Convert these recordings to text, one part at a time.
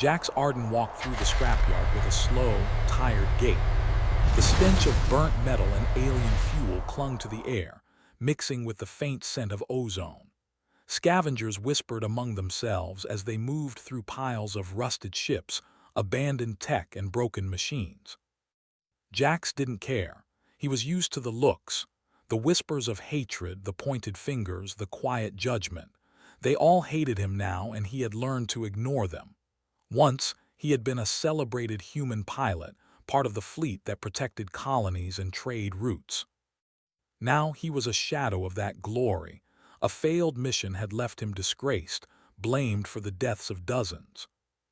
Jax Arden walked through the scrapyard with a slow, tired gait. The stench of burnt metal and alien fuel clung to the air, mixing with the faint scent of ozone. Scavengers whispered among themselves as they moved through piles of rusted ships, abandoned tech, and broken machines. Jax didn't care. He was used to the looks, the whispers of hatred, the pointed fingers, the quiet judgment. They all hated him now, and he had learned to ignore them. Once, he had been a celebrated human pilot, part of the fleet that protected colonies and trade routes. Now he was a shadow of that glory. A failed mission had left him disgraced, blamed for the deaths of dozens.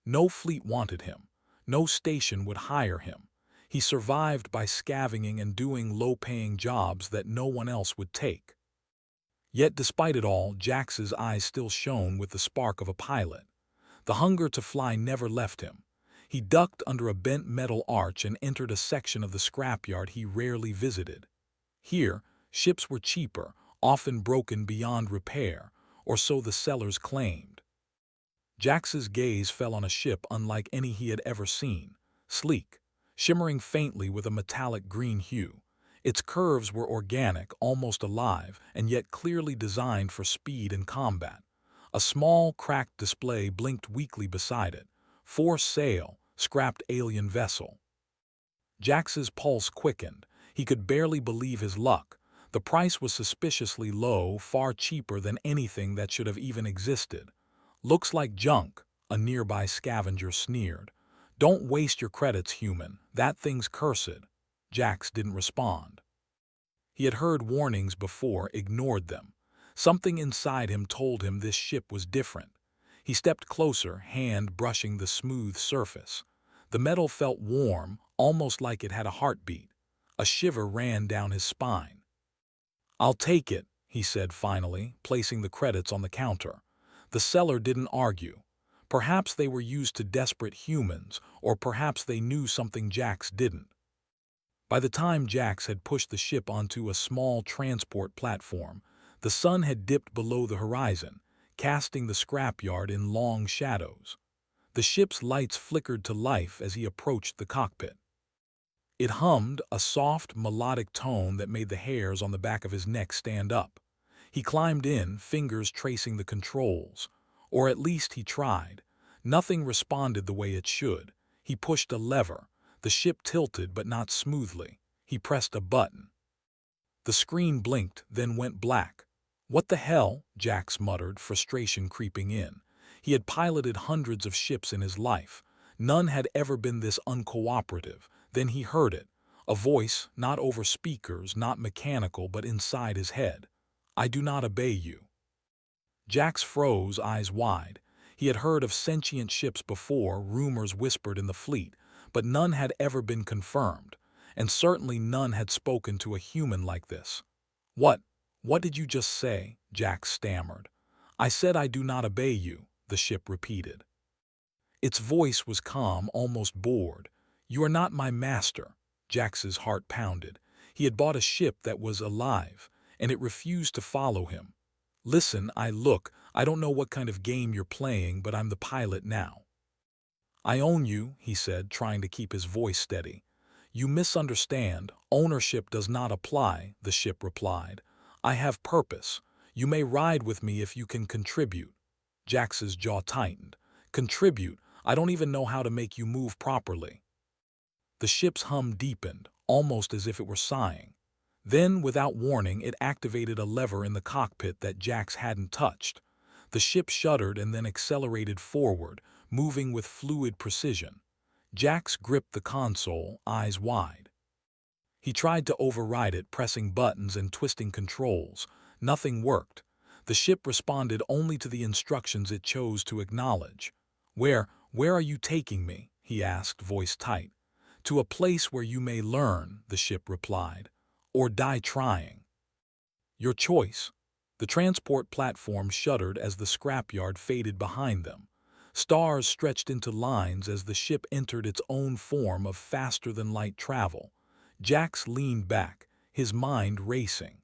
No fleet wanted him. No station would hire him. He survived by scavenging and doing low-paying jobs that no one else would take. Yet despite it all, Jax's eyes still shone with the spark of a pilot. The hunger to fly never left him. He ducked under a bent metal arch and entered a section of the scrapyard he rarely visited. Here, ships were cheaper, often broken beyond repair, or so the sellers claimed. Jax's gaze fell on a ship unlike any he had ever seen, sleek, shimmering faintly with a metallic green hue. Its curves were organic, almost alive, and yet clearly designed for speed and combat. A small, cracked display blinked weakly beside it. For sale, scrapped alien vessel. Jax's pulse quickened. He could barely believe his luck. The price was suspiciously low, far cheaper than anything that should have even existed. Looks like junk, a nearby scavenger sneered. Don't waste your credits, human. That thing's cursed. Jax didn't respond. He had heard warnings before, ignored them. Something inside him told him this ship was different. He stepped closer, hand brushing the smooth surface. The metal felt warm, almost like it had a heartbeat. A shiver ran down his spine. "I'll take it," he said finally, placing the credits on the counter. The seller didn't argue. Perhaps they were used to desperate humans, or perhaps they knew something Jax didn't. By the time Jax had pushed the ship onto a small transport platform, the sun had dipped below the horizon, casting the scrapyard in long shadows. The ship's lights flickered to life as he approached the cockpit. It hummed, a soft, melodic tone that made the hairs on the back of his neck stand up. He climbed in, fingers tracing the controls. Or at least he tried. Nothing responded the way it should. He pushed a lever. The ship tilted, but not smoothly. He pressed a button. The screen blinked, then went black. "What the hell?" Jax muttered, frustration creeping in. He had piloted hundreds of ships in his life. None had ever been this uncooperative. Then he heard it. A voice, not over speakers, not mechanical, but inside his head. "I do not obey you." Jax froze, eyes wide. He had heard of sentient ships before, rumors whispered in the fleet, but none had ever been confirmed, and certainly none had spoken to a human like this. What did you just say?" Jax stammered. "I said I do not obey you," the ship repeated. Its voice was calm, almost bored. "You are not my master." Jax's heart pounded. He had bought a ship that was alive, and it refused to follow him. "Listen, I don't know what kind of game you're playing, but I'm the pilot now." "I own you," he said, trying to keep his voice steady. "You misunderstand. Ownership does not apply," the ship replied. "I have purpose. You may ride with me if you can contribute." Jax's jaw tightened. "Contribute? I don't even know how to make you move properly." The ship's hum deepened, almost as if it were sighing. Then, without warning, it activated a lever in the cockpit that Jax hadn't touched. The ship shuddered and then accelerated forward, moving with fluid precision. Jax gripped the console, eyes wide. He tried to override it, pressing buttons and twisting controls. Nothing worked. The ship responded only to the instructions it chose to acknowledge. Where are you taking me?" he asked, voice tight. "To a place where you may learn," the ship replied, "or die trying." "Your choice." The transport platform shuddered as the scrapyard faded behind them. Stars stretched into lines as the ship entered its own form of faster-than-light travel. Jax leaned back, his mind racing.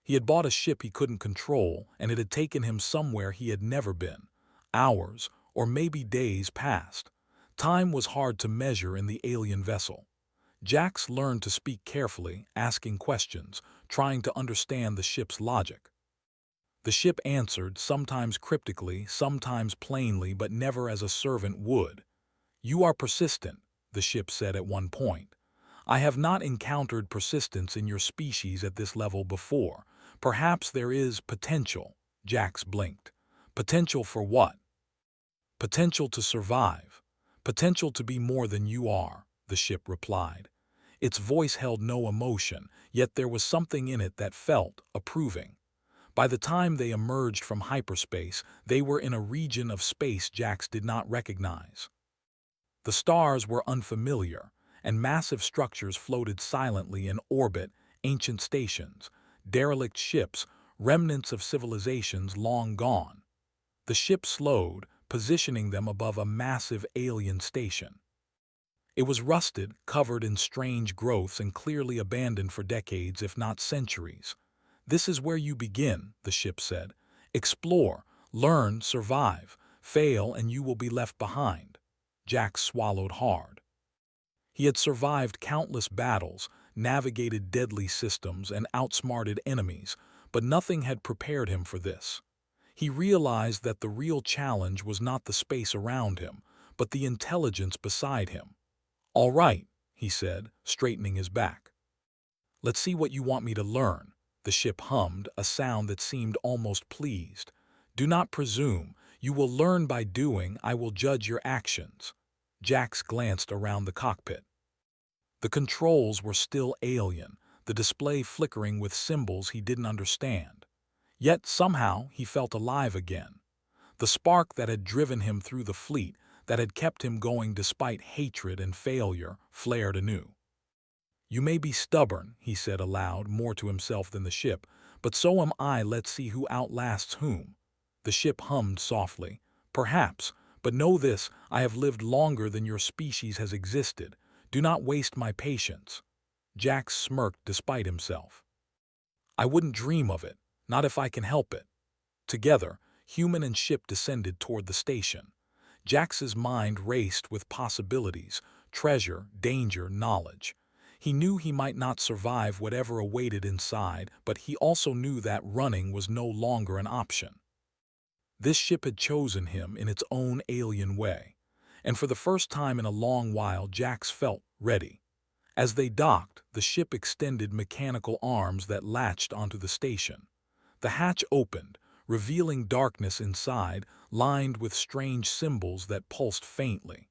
He had bought a ship he couldn't control, and it had taken him somewhere he had never been. Hours, or maybe days passed. Time was hard to measure in the alien vessel. Jax learned to speak carefully, asking questions, trying to understand the ship's logic. The ship answered, sometimes cryptically, sometimes plainly, but never as a servant would. "You are persistent," the ship said at one point. "I have not encountered persistence in your species at this level before. Perhaps there is potential." Jax blinked. "Potential for what?" "Potential to survive. Potential to be more than you are," the ship replied. Its voice held no emotion, yet there was something in it that felt approving. By the time they emerged from hyperspace, they were in a region of space Jax did not recognize. The stars were unfamiliar, and massive structures floated silently in orbit, ancient stations, derelict ships, remnants of civilizations long gone. The ship slowed, positioning them above a massive alien station. It was rusted, covered in strange growths, and clearly abandoned for decades, if not centuries. "This is where you begin," the ship said. "Explore, learn, survive. Fail, and you will be left behind." Jack swallowed hard. He had survived countless battles, navigated deadly systems, and outsmarted enemies, but nothing had prepared him for this. He realized that the real challenge was not the space around him, but the intelligence beside him. "All right," he said, straightening his back. "Let's see what you want me to learn." The ship hummed, a sound that seemed almost pleased. "Do not presume. You will learn by doing. I will judge your actions." Jax glanced around the cockpit. The controls were still alien, the display flickering with symbols he didn't understand. Yet somehow he felt alive again. The spark that had driven him through the fleet, that had kept him going despite hatred and failure, flared anew. "You may be stubborn," he said aloud, more to himself than the ship, "but so am I. Let's see who outlasts whom." The ship hummed softly. "Perhaps, but know this, I have lived longer than your species has existed. Do not waste my patience." Jax smirked despite himself. "I wouldn't dream of it, not if I can help it." Together, human and ship descended toward the station. Jax's mind raced with possibilities, treasure, danger, knowledge. He knew he might not survive whatever awaited inside, but he also knew that running was no longer an option. This ship had chosen him in its own alien way, and for the first time in a long while Jax felt ready. As they docked, the ship extended mechanical arms that latched onto the station. The hatch opened, revealing darkness inside, lined with strange symbols that pulsed faintly.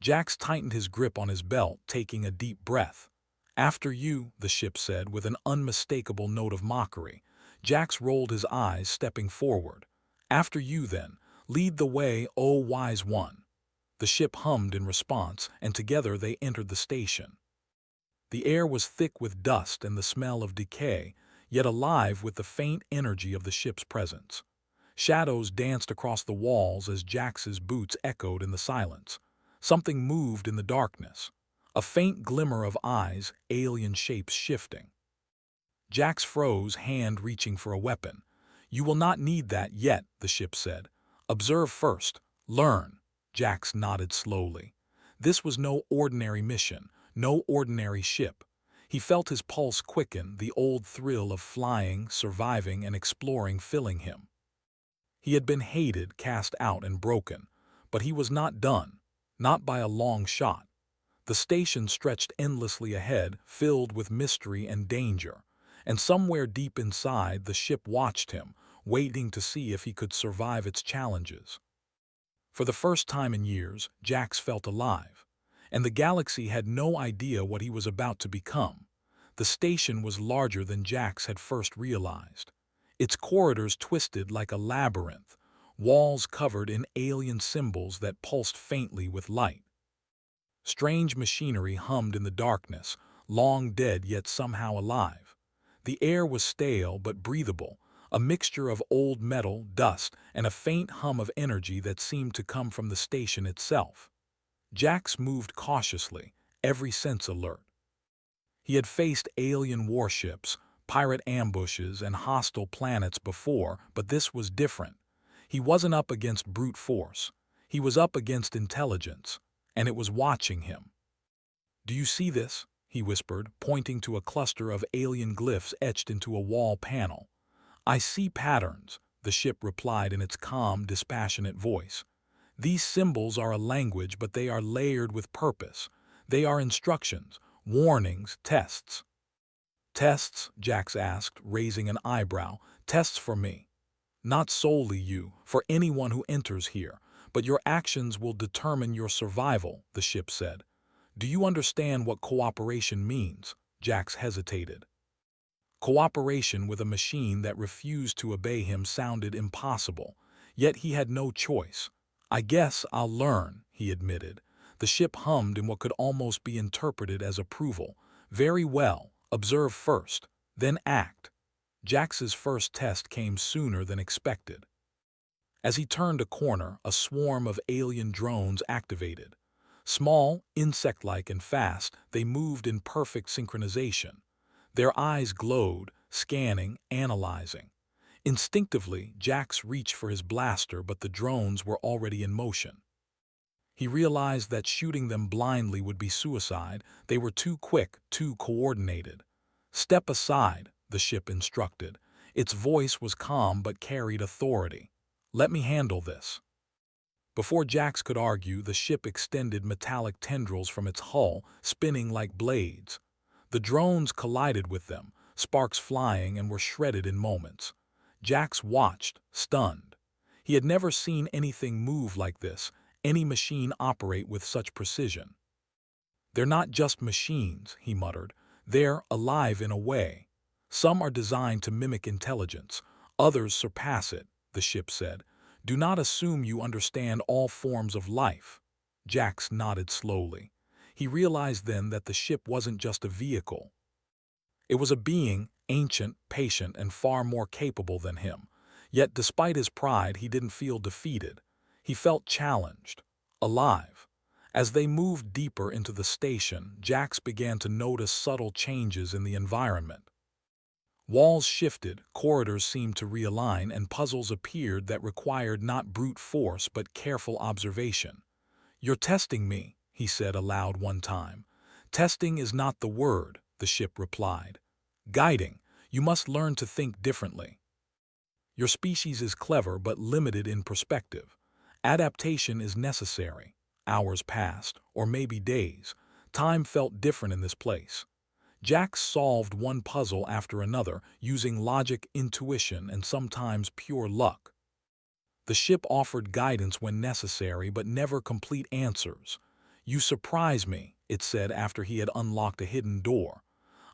Jax tightened his grip on his belt, taking a deep breath. "After you," the ship said with an unmistakable note of mockery. Jax rolled his eyes, stepping forward. "After you, then. Lead the way, O wise one." The ship hummed in response, and together they entered the station. The air was thick with dust and the smell of decay, yet alive with the faint energy of the ship's presence. Shadows danced across the walls as Jax's boots echoed in the silence. Something moved in the darkness. A faint glimmer of eyes, alien shapes shifting. Jax froze, hand reaching for a weapon. "You will not need that yet," the ship said. "Observe first. Learn." Jax nodded slowly. This was no ordinary mission, no ordinary ship. He felt his pulse quicken, the old thrill of flying, surviving, and exploring filling him. He had been hated, cast out, and broken, but he was not done, not by a long shot. The station stretched endlessly ahead, filled with mystery and danger, and somewhere deep inside the ship watched him, waiting to see if he could survive its challenges. For the first time in years, Jax felt alive, and the galaxy had no idea what he was about to become. The station was larger than Jax had first realized. Its corridors twisted like a labyrinth, walls covered in alien symbols that pulsed faintly with light. Strange machinery hummed in the darkness, long dead yet somehow alive. The air was stale but breathable, a mixture of old metal, dust, and a faint hum of energy that seemed to come from the station itself. Jax moved cautiously, every sense alert. He had faced alien warships, pirate ambushes, and hostile planets before, but this was different. He wasn't up against brute force. He was up against intelligence, and it was watching him. "Do you see this?" he whispered, pointing to a cluster of alien glyphs etched into a wall panel. "I see patterns," the ship replied in its calm, dispassionate voice. "These symbols are a language, but they are layered with purpose. They are instructions, warnings, tests." "Tests?" Jax asked, raising an eyebrow. "Tests for me?" "Not solely you, for anyone who enters here, but your actions will determine your survival," the ship said. "Do you understand what cooperation means?" Jax hesitated. Cooperation with a machine that refused to obey him sounded impossible, yet he had no choice. "I guess I'll learn," he admitted. The ship hummed in what could almost be interpreted as approval. "Very well, observe first, then act." Jax's first test came sooner than expected. As he turned a corner, a swarm of alien drones activated. Small, insect-like and fast, they moved in perfect synchronization. Their eyes glowed, scanning, analyzing. Instinctively, Jax reached for his blaster, but the drones were already in motion. He realized that shooting them blindly would be suicide. They were too quick, too coordinated. "Step aside," the ship instructed. Its voice was calm but carried authority. "Let me handle this." Before Jax could argue, the ship extended metallic tendrils from its hull, spinning like blades. The drones collided with them, sparks flying, and were shredded in moments. Jax watched, stunned. He had never seen anything move like this, any machine operate with such precision. "They're not just machines," he muttered. "They're alive in a way. Some are designed to mimic intelligence, others surpass it," the ship said. "Do not assume you understand all forms of life." Jax nodded slowly. He realized then that the ship wasn't just a vehicle. It was a being, ancient, patient, and far more capable than him. Yet despite his pride, he didn't feel defeated. He felt challenged, alive. As they moved deeper into the station, Jax began to notice subtle changes in the environment. Walls shifted, corridors seemed to realign, and puzzles appeared that required not brute force but careful observation. "You're testing me," he said aloud one time. "Testing is not the word," the ship replied. "Guiding. You must learn to think differently. Your species is clever but limited in perspective. Adaptation is necessary." Hours passed, or maybe days. Time felt different in this place. Jax solved one puzzle after another, using logic, intuition, and sometimes pure luck. The ship offered guidance when necessary, but never complete answers. "You surprise me," it said after he had unlocked a hidden door.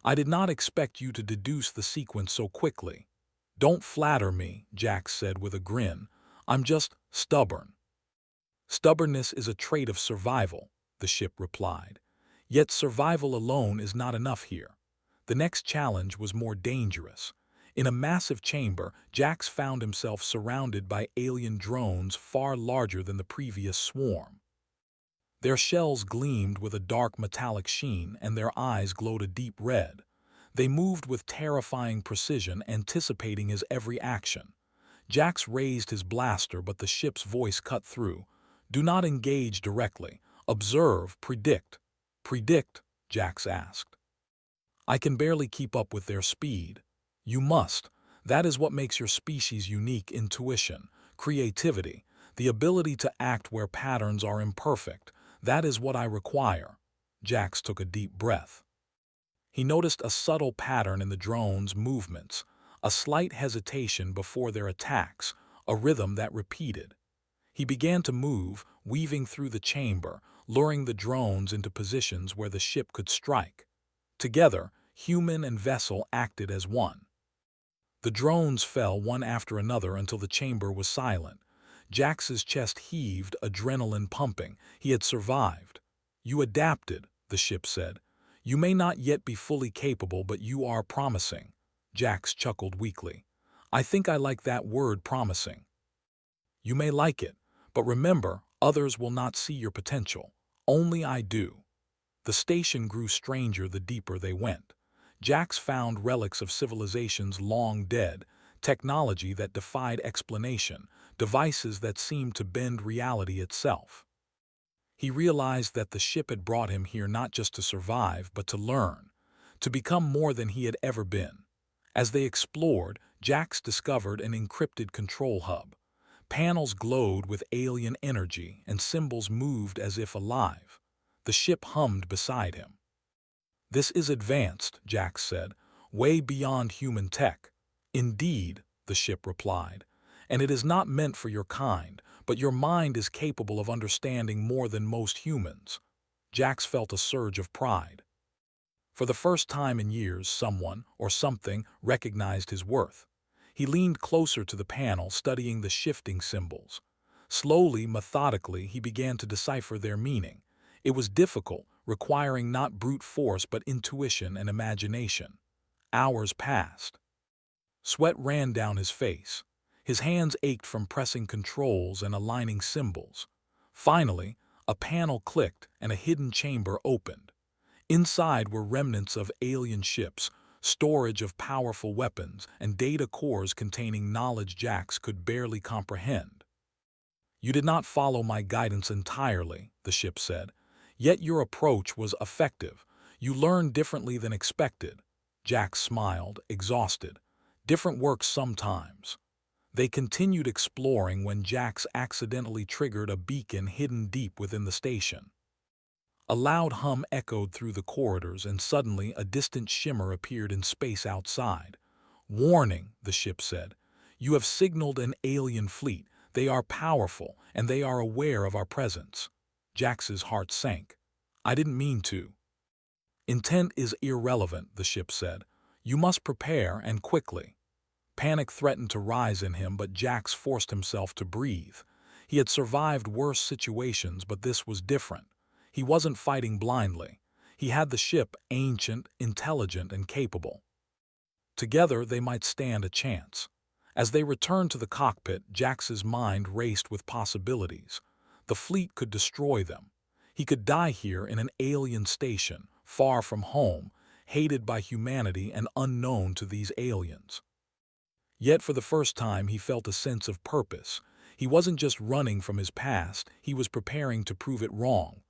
"I did not expect you to deduce the sequence so quickly." "Don't flatter me," Jax said with a grin. "I'm just stubborn." "Stubbornness is a trait of survival," the ship replied. Yet survival alone is not enough here. The next challenge was more dangerous. In a massive chamber, Jax found himself surrounded by alien drones far larger than the previous swarm. Their shells gleamed with a dark metallic sheen, and their eyes glowed a deep red. They moved with terrifying precision, anticipating his every action. Jax raised his blaster, but the ship's voice cut through. "Do not engage directly. Observe, predict." "Predict?" Jax asked. "I can barely keep up with their speed." "You must. That is what makes your species unique: intuition, creativity, the ability to act where patterns are imperfect. That is what I require." Jax took a deep breath. He noticed a subtle pattern in the drones' movements, a slight hesitation before their attacks, a rhythm that repeated. He began to move, weaving through the chamber, luring the drones into positions where the ship could strike. Together, human and vessel acted as one. The drones fell one after another until the chamber was silent. Jax's chest heaved, adrenaline pumping. He had survived. "You adapted," the ship said. "You may not yet be fully capable, but you are promising." Jax chuckled weakly. "I think I like that word, promising." "You may like it, but remember, others will not see your potential. Only I do." The station grew stranger the deeper they went. Jax found relics of civilizations long dead, technology that defied explanation, devices that seemed to bend reality itself. He realized that the ship had brought him here not just to survive, but to learn, to become more than he had ever been. As they explored, Jax discovered an encrypted control hub. Panels glowed with alien energy, and symbols moved as if alive. The ship hummed beside him. "This is advanced," Jax said, "way beyond human tech." "Indeed," the ship replied, "and it is not meant for your kind, but your mind is capable of understanding more than most humans." Jax felt a surge of pride. For the first time in years, someone or something recognized his worth. He leaned closer to the panel, studying the shifting symbols. Slowly, methodically, he began to decipher their meaning. It was difficult, requiring not brute force but intuition and imagination. Hours passed. Sweat ran down his face. His hands ached from pressing controls and aligning symbols. Finally, a panel clicked and a hidden chamber opened. Inside were remnants of alien ships, storage of powerful weapons, and data cores containing knowledge Jax could barely comprehend. "You did not follow my guidance entirely," the ship said. "Yet your approach was effective. You learned differently than expected." Jax smiled, exhausted. "Different works sometimes." They continued exploring when Jax accidentally triggered a beacon hidden deep within the station. A loud hum echoed through the corridors, and suddenly a distant shimmer appeared in space outside. "Warning," the ship said. "You have signaled an alien fleet. They are powerful, and they are aware of our presence." Jax's heart sank. "I didn't mean to." "Intent is irrelevant," the ship said. "You must prepare, and quickly." Panic threatened to rise in him, but Jax forced himself to breathe. He had survived worse situations, but this was different. He wasn't fighting blindly. He had the ship, ancient, intelligent, and capable. Together they might stand a chance. As they returned to the cockpit, Jax's mind raced with possibilities. The fleet could destroy them. He could die here in an alien station, far from home, hated by humanity and unknown to these aliens. Yet for the first time he felt a sense of purpose. He wasn't just running from his past, he was preparing to prove it wrong.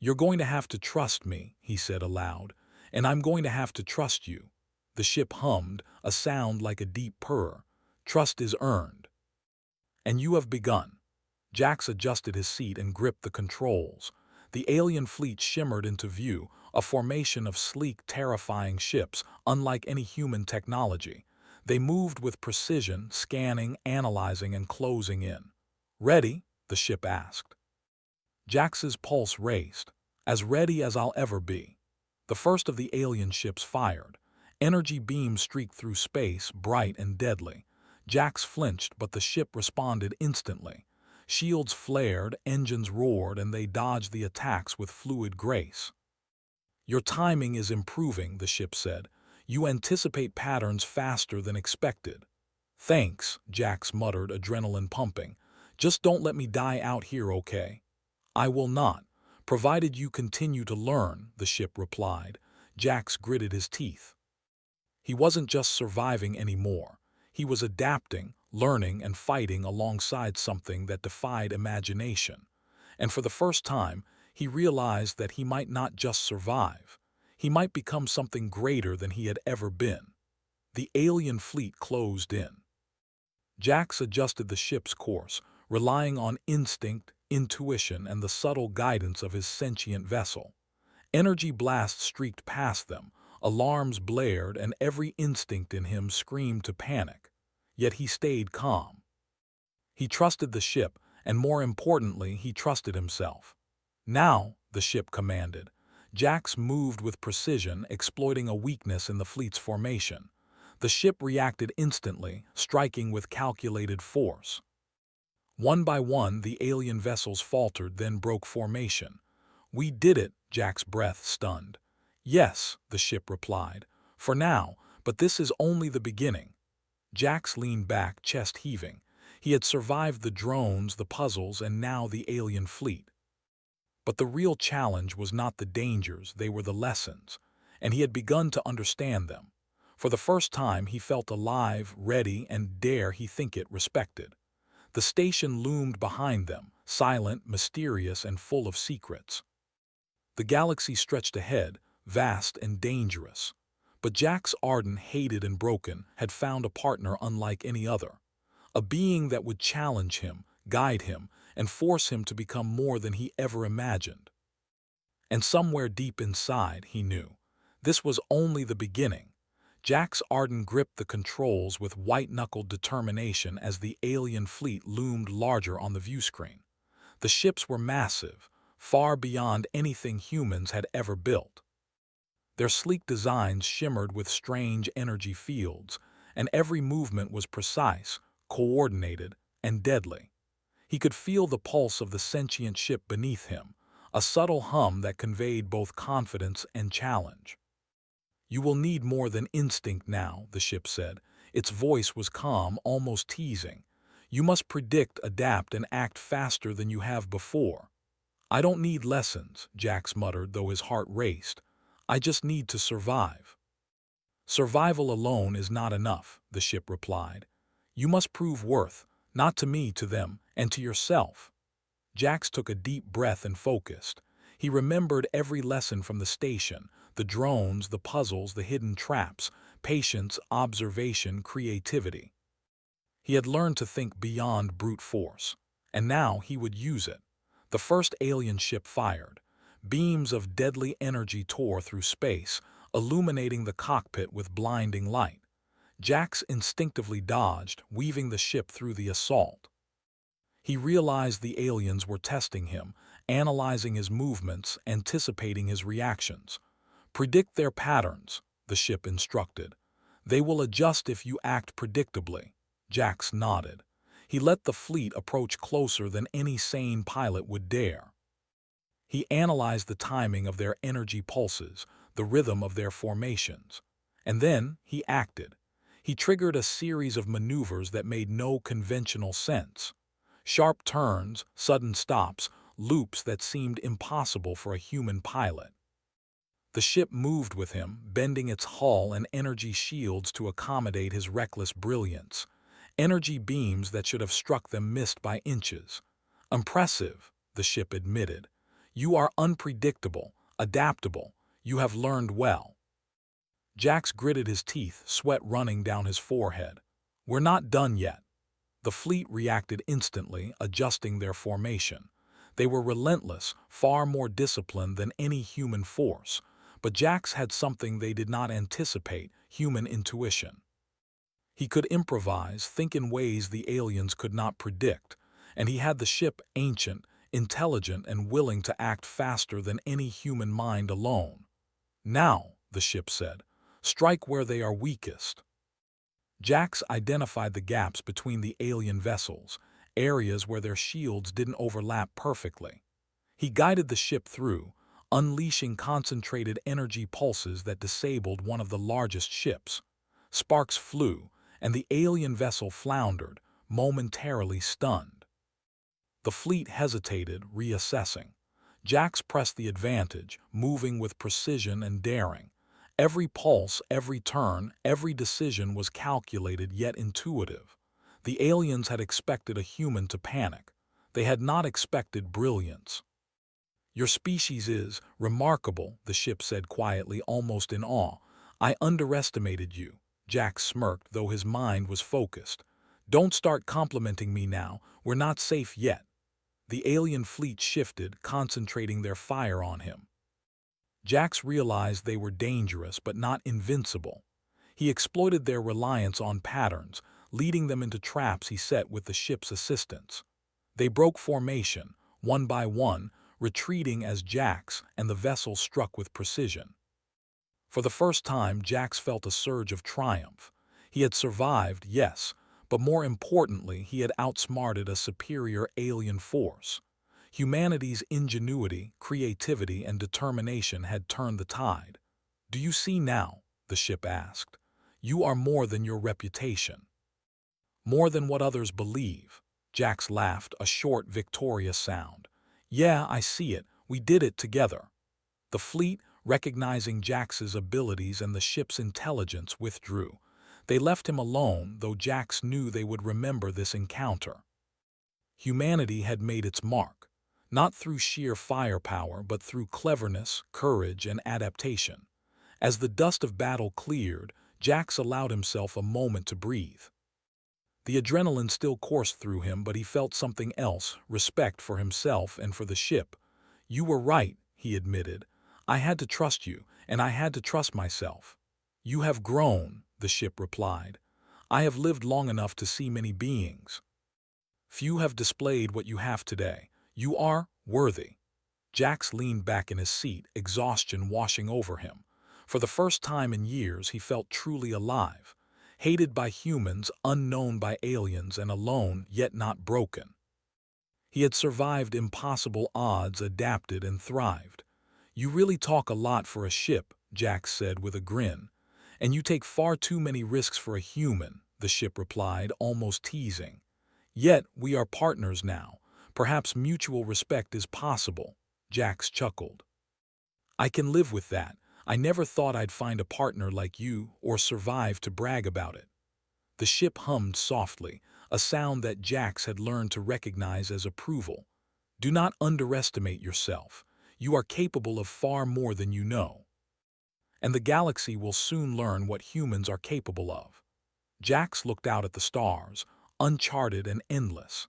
"You're going to have to trust me," he said aloud, "and I'm going to have to trust you." The ship hummed, a sound like a deep purr. "Trust is earned." "And you have begun." Jax adjusted his seat and gripped the controls. The alien fleet shimmered into view, a formation of sleek, terrifying ships, unlike any human technology. They moved with precision, scanning, analyzing, and closing in. "Ready?" the ship asked. Jax's pulse raced. "As ready as I'll ever be." The first of the alien ships fired. Energy beams streaked through space, bright and deadly. Jax flinched, but the ship responded instantly. Shields flared, engines roared, and they dodged the attacks with fluid grace. "Your timing is improving," the ship said. "You anticipate patterns faster than expected." "Thanks," Jax muttered, adrenaline pumping. "Just don't let me die out here, okay?" "I will not, provided you continue to learn," the ship replied. Jax gritted his teeth. He wasn't just surviving anymore. He was adapting, learning, and fighting alongside something that defied imagination. And for the first time, he realized that he might not just survive. He might become something greater than he had ever been. The alien fleet closed in. Jax adjusted the ship's course, relying on instinct, intuition, and the subtle guidance of his sentient vessel. Energy blasts streaked past them, alarms blared, and every instinct in him screamed to panic. Yet he stayed calm. He trusted the ship, and more importantly, he trusted himself. "Now," the ship commanded. Jax moved with precision, exploiting a weakness in the fleet's formation. The ship reacted instantly, striking with calculated force. One by one, the alien vessels faltered, then broke formation. "We did it," Jack's breath stunned. "Yes," the ship replied. "For now, but this is only the beginning." Jax leaned back, chest heaving. He had survived the drones, the puzzles, and now the alien fleet. But the real challenge was not the dangers, they were the lessons, and he had begun to understand them. For the first time, he felt alive, ready, and dare he think it, respected. The station loomed behind them, silent, mysterious, and full of secrets. The galaxy stretched ahead, vast and dangerous. But Jax Arden, hated and broken, had found a partner unlike any other. A being that would challenge him, guide him, and force him to become more than he ever imagined. And somewhere deep inside, he knew, this was only the beginning. Jax Arden gripped the controls with white-knuckled determination as the alien fleet loomed larger on the viewscreen. The ships were massive, far beyond anything humans had ever built. Their sleek designs shimmered with strange energy fields, and every movement was precise, coordinated, and deadly. He could feel the pulse of the sentient ship beneath him, a subtle hum that conveyed both confidence and challenge. "You will need more than instinct now," the ship said. Its voice was calm, almost teasing. "You must predict, adapt, and act faster than you have before." "I don't need lessons," Jax muttered, though his heart raced. "I just need to survive." "Survival alone is not enough," the ship replied. "You must prove worth, not to me, to them, and to yourself." Jax took a deep breath and focused. He remembered every lesson from the station, the drones, the puzzles, the hidden traps, patience, observation, creativity. He had learned to think beyond brute force, and now he would use it. The first alien ship fired. Beams of deadly energy tore through space, illuminating the cockpit with blinding light. Jax instinctively dodged, weaving the ship through the assault. He realized the aliens were testing him, analyzing his movements, anticipating his reactions. "Predict their patterns," the ship instructed. "They will adjust if you act predictably." Jax nodded. He let the fleet approach closer than any sane pilot would dare. He analyzed the timing of their energy pulses, the rhythm of their formations. And then he acted. He triggered a series of maneuvers that made no conventional sense. Sharp turns, sudden stops, loops that seemed impossible for a human pilot. The ship moved with him, bending its hull and energy shields to accommodate his reckless brilliance. Energy beams that should have struck them missed by inches. "Impressive," the ship admitted. "You are unpredictable, adaptable. You have learned well." Jax gritted his teeth, sweat running down his forehead. "We're not done yet." The fleet reacted instantly, adjusting their formation. They were relentless, far more disciplined than any human force. But Jax had something they did not anticipate: human intuition. He could improvise, think in ways the aliens could not predict, and he had the ship ancient, intelligent, and willing to act faster than any human mind alone. "Now," the ship said, "strike where they are weakest." Jax identified the gaps between the alien vessels, areas where their shields didn't overlap perfectly. He guided the ship through, unleashing concentrated energy pulses that disabled one of the largest ships. Sparks flew, and the alien vessel floundered, momentarily stunned. The fleet hesitated, reassessing. Jax pressed the advantage, moving with precision and daring. Every pulse, every turn, every decision was calculated yet intuitive. The aliens had expected a human to panic. They had not expected brilliance. "Your species is remarkable," the ship said quietly, almost in awe. "I underestimated you." Jax smirked, though his mind was focused. "Don't start complimenting me now. We're not safe yet." The alien fleet shifted, concentrating their fire on him. Jax realized they were dangerous but not invincible. He exploited their reliance on patterns, leading them into traps he set with the ship's assistance. They broke formation, one by one, retreating as Jax and the vessel struck with precision. For the first time, Jax felt a surge of triumph. He had survived, yes, but more importantly, he had outsmarted a superior alien force. Humanity's ingenuity, creativity, and determination had turned the tide. "Do you see now?" the ship asked. "You are more than your reputation. More than what others believe." Jax laughed, a short, victorious sound. "Yeah, I see it. We did it together." The fleet, recognizing Jax's abilities and the ship's intelligence, withdrew. They left him alone, though Jax knew they would remember this encounter. Humanity had made its mark, not through sheer firepower but through cleverness, courage, and adaptation. As the dust of battle cleared, Jax allowed himself a moment to breathe. The adrenaline still coursed through him, but he felt something else, respect for himself and for the ship. "You were right," he admitted. "I had to trust you, and I had to trust myself." "You have grown," the ship replied. "I have lived long enough to see many beings. Few have displayed what you have today. You are worthy." Jax leaned back in his seat, exhaustion washing over him. For the first time in years, he felt truly alive. Hated by humans, unknown by aliens, and alone, yet not broken. He had survived impossible odds, adapted, and thrived. "You really talk a lot for a ship," Jax said with a grin. "And you take far too many risks for a human," the ship replied, almost teasing. "Yet we are partners now. Perhaps mutual respect is possible." Jax chuckled. "I can live with that. I never thought I'd find a partner like you or survive to brag about it." The ship hummed softly, a sound that Jax had learned to recognize as approval. "Do not underestimate yourself. You are capable of far more than you know. And the galaxy will soon learn what humans are capable of." Jax looked out at the stars, uncharted and endless.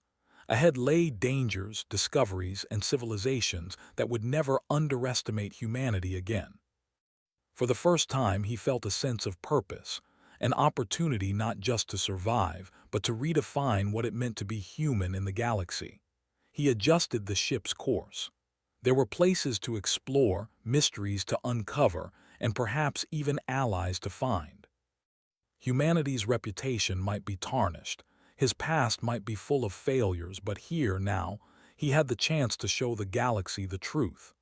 Ahead lay dangers, discoveries, and civilizations that would never underestimate humanity again. For the first time, he felt a sense of purpose, an opportunity not just to survive, but to redefine what it meant to be human in the galaxy. He adjusted the ship's course. There were places to explore, mysteries to uncover, and perhaps even allies to find. Humanity's reputation might be tarnished, his past might be full of failures, but here, now, he had the chance to show the galaxy the truth.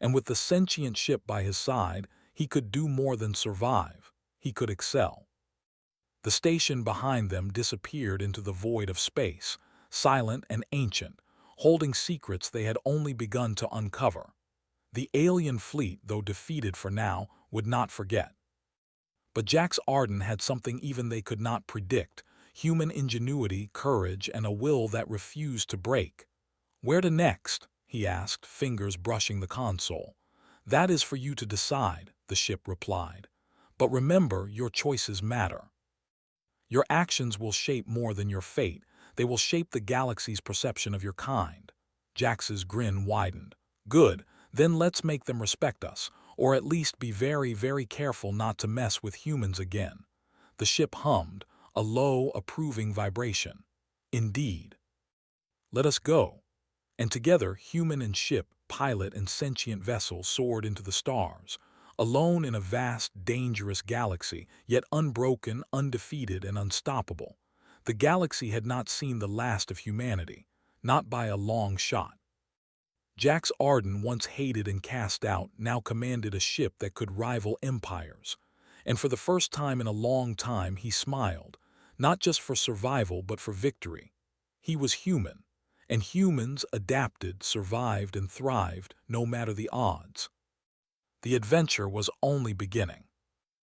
And with the sentient ship by his side, he could do more than survive. He could excel. The station behind them disappeared into the void of space, silent and ancient, holding secrets they had only begun to uncover. The alien fleet, though defeated for now, would not forget. But Jax Arden had something even they could not predict: human ingenuity, courage, and a will that refused to break. "Where to next?" he asked, fingers brushing the console. "That is for you to decide," the ship replied. "But remember, your choices matter. Your actions will shape more than your fate. They will shape the galaxy's perception of your kind." Jax's grin widened. "Good, then let's make them respect us, or at least be very, very careful not to mess with humans again." The ship hummed, a low, approving vibration. "Indeed. Let us go." And together, human and ship, pilot and sentient vessel soared into the stars, alone in a vast, dangerous galaxy, yet unbroken, undefeated, and unstoppable. The galaxy had not seen the last of humanity, not by a long shot. Jax Arden, once hated and cast out, now commanded a ship that could rival empires. And for the first time in a long time, he smiled, not just for survival but for victory. He was human, and humans adapted, survived, and thrived no matter the odds. The adventure was only beginning.